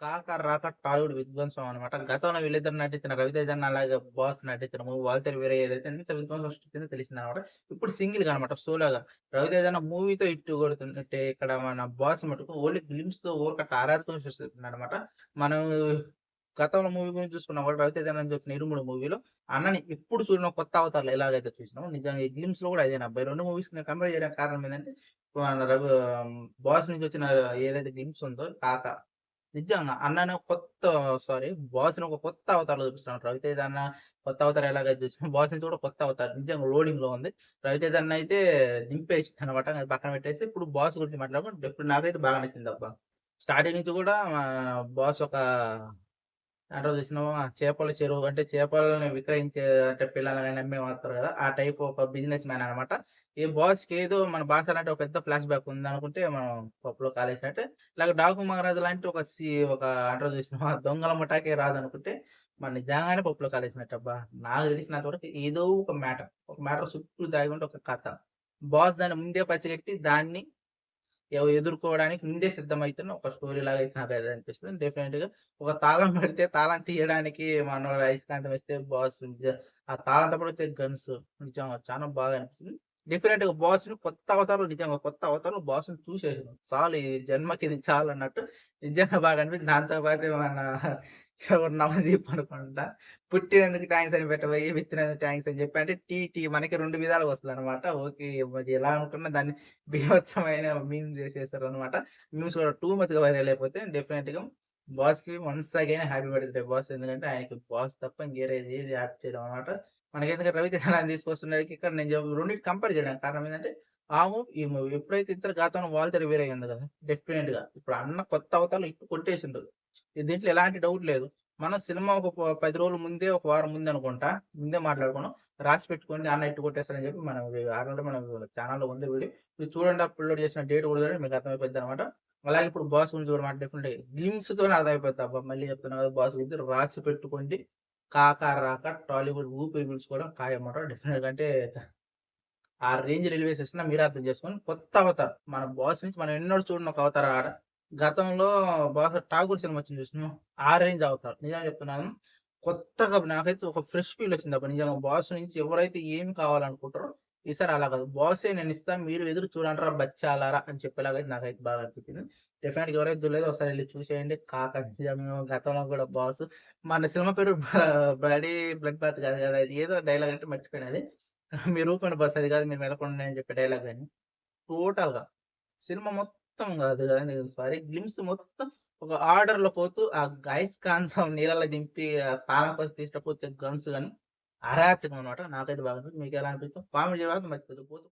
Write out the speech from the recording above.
'కాక రాక టాలీవుడ్ విధ్వంసం' అనమాట. గతంలో వీళ్ళిద్దరు నటించిన 'రవితేజ అన్న' అలాగే 'బాస్' నటించిన మూవీ 'వాల్తేరు వీరయ్య' ఏదైతే ఎంత విధ్వంసం సృష్టించిందో తెలిసిందనమాట. ఇప్పుడు సింగిల్‌గా అనమాట సోలోగా 'రవితేజ అన్న' మూవీతో హిట్ కొడుతుంటే ఇక్కడ మన 'బాస్' మటుకు ఓన్లీ గ్లిమ్స్‌తో ఊరకట్ట అరాచకం సృష్టిస్తున్నాడనమాట. మనం గతంలో మూవీ గురించి చూసుకున్నా కూడా 'రవితేజ అన్న' నుంచి వచ్చిన 'ఇరుముడి' మూవీలో అన్నని ఎప్పుడు చూడని ఒక కొత్త అవతారంలో ఎలాగైతే చూసినామో నిజంగా ఈ గ్లిమ్స్‌లో కూడా అదేనబ్బా! ఈ 2 మూవీస్‌ని నేను కంపేర్ చేయడానికి కారణం ఏందంటే మన 'బాస్' నుంచి వచ్చిన ఏదైతే గ్లిమ్స్ ఉందో 'కాక' నిజంగా అన్నని ఒక కొత్త సారీ 'బాస్‌ని' ఒక కొత్త అవతారంలో చూపిస్తున్నాడు. 'రవితేజ అన్న' కొత్త అవతారం ఎలాగైతే చూసామో 'బాస్' నుంచి కూడా కొత్త అవతారం. నిజంగా లోడింగ్‌లో ఉంది. 'రవితేజ అన్న' అయితే దింపేసిండనమాట. అది పక్కన పెట్టేసి ఇప్పుడు 'బాస్' గురించి మాట్లాడుకుంటే డెఫినెట్ నాకైతే బాగా నచ్చిందబ్బా! స్టార్టింగ్ నుంచి కూడా 'బాస్' ఒక దాంట్లో చూసినావా చేపల చెరువు అంటే చేపలని విక్రయించే అంటే పిల్లలని అమ్మేవారు కదా! ఆ టైప్ ఒక బిజినెస్ మ్యాన్ అనమాట. ఈ బాస్‌కి ఏదో మన బాస్ అంటే ఒక పెద్ద ఫ్లాష్ బ్యాక్ ఉందనుకుంటే మనం పప్పులో కాలేసినట్టే. ఇలాగ 'డాకు మహారాజు' లాంటి ఒక అంటారు చూసినావా దొంగల ముఠాకే రాదనుకుంటే మరి నిజంగానే పప్పులో కాలేసినట్టబ్బా! నాకు తెలిసినంత వరకు ఏదో ఒక మ్యాటర్ చుట్టూ దాగి ఉండే ఒక కథ. బాస్ దాన్ని ముందే పసిగట్టి దాన్ని ఎదుర్కోవడానికి ముందే సిద్ధమైతున్న ఒక స్టోరీలాగా అయితే నాకైతే అనిపిస్తుంది. డెఫినెట్‌గా ఒక తాళం పడితే తాళం తీయడానికి మనోడు అయస్కాంతం ఇస్తే ఆ తాళంతో పాటు గన్స్ నిజంగా చాలా బాగా అనిపించింది. డెఫినెట్‌గా బాస్‌ని కొత్త అవతారంలో నిజంగా కొత్త అవతారంలో బాస్‌ని చూసేసాను. చాలు ఈ జన్మకి ఇది చాలన్నట్టు నిజంగా బాగా అనిపించింది. దాంతో పాటు మన ఎవరు నవదీప్ అనుకుంటా పుట్టినందుకు థాంక్స్ అని పెట్టబోయి విత్తినందుకు థాంక్స్ అని చెప్పి అంటే మనకి 2 విధాలుగా వస్తదనమాట. ఓకే. అది ఎలా అనుకున్నా దాన్ని బీభత్సమైన మీమ్స్ చేసేసారనమాట. మీమ్స్ కూడా టూ మచ్‌గా వైరల్ అయిపోతే డెఫినెట్‌గా బాస్‌కి once again happy birthday boss. ఎందుకంటే ఆయనకి బాస్ తప్ప ఇంకేరేది ఏది యాడ్ చేయడం అనమాట. మనకెందుకంటే 'రవితేజ' తీసుకొస్తున్నకి ఇక్కడ నేను రెండిటిని కంపేర్ చేయడానికి కారణం ఏంటంటే, ఆ మూవీ, ఈ మూవీ ఎప్పుడైతే ఇద్దరు గతంలో 'వాల్తేరు వీరయ్య' ఉంది కదా! డెఫినెట్‌గా ఇప్పుడు అన్న కొత్త అవతారంలో హిట్ కొట్టేసిండు. దీంట్లో ఎలాంటి డౌట్ లేదు. మనం సినిమా ఒక 10 రోజుల ముందే, ఒక వారం ముందే అనుకుంటా, ముందే మాట్లాడుకున్నాం. రాసి పెట్టుకోండి అన్న హిట్ కొట్టేస్తాడని చెప్పి మనం ఆల్రెడీ మన ఛానెల్‌లో ఉంది వీడియో. మీరు చూడండి అప్‌లోడ్ చేసిన డేట్ కూడా చూడండి మీకు అర్థమైపోద్దనమాట. అలాగే ఇప్పుడు 'బాస్' గురించి కూడా మాట డెఫినెట్‌గా గ్లిమ్స్‌తోనే అర్థమైపోద్ది. అబ్బా! మళ్ళీ చెప్తున్నా కదా! 'బాస్' గురించి రాసి పెట్టుకోండి. కాక రాక టాలీవుడ్ ఊపిరి పీల్చుకోవడం ఖాయమట. డెఫినెట్‌గా అంటే ఆ రేంజ్‌లో ఎలివేషన్స్‌ని మీరే అర్థం చేసుకోండి. కొత్త అవతారం. మన 'బాస్' నుంచి మనం ఎన్నడూ చూడని ఒక అవతారం ఆడ. గతంలో 'బాస్' 'ఠాగూర్' సినిమా వచ్చింది చూసినావా? ఆ రేంజ్ అవతారం. నిజంగా చెప్తున్నాను. కొత్తగా నాకైతే ఒక ఫ్రెష్ ఫీల్ వచ్చిందబ్బా! నిజంగా 'బాస్' నుంచి ఎవరైతే ఏమి కావాలనుకుంటారో ఈసారి అలా కాదు. 'బాసే నేనిస్తా మీరు ఎదురు చూడండిరా బచ్చాలారా' అని చెప్పేలాగైతే నాకైతే బాగా అనిపించింది. డెఫినెట్‌గా ఎవరైతే చూడలేదో ఒకసారి ఎళ్లి చూసేయండి. కాక నిజంగా గతంలో కూడా 'బాస్' మన సినిమా పేరు 'బ్లడీ బ్లడ్ బాత్' కాదు కదా! అది ఏదో డైలాగ్ అంటే మర్చిపోయాను అది. మీరు ఊరుకోండి బాస్ అది కాదు మీరు మెలకండి అని చెప్పే డైలాగ్ గాని, టోటల్‌గా సినిమా మొత్తం కాదు గాని సారీ గ్లిమ్స్ మొత్తం ఒక ఆర్డర్‌లో పోతూ ఆ అయస్కాంతం నీళ్ళలో దింపి తాళం కోసం తీసుకపోతే గన్స్ గాని అరాచకం అన్నమాట. నాకైతే బాగా అనిపించింది. మీకెలా అనిపించిందో కామెంట్ చేయడం మాత్రం మర్చిపోవద్దు.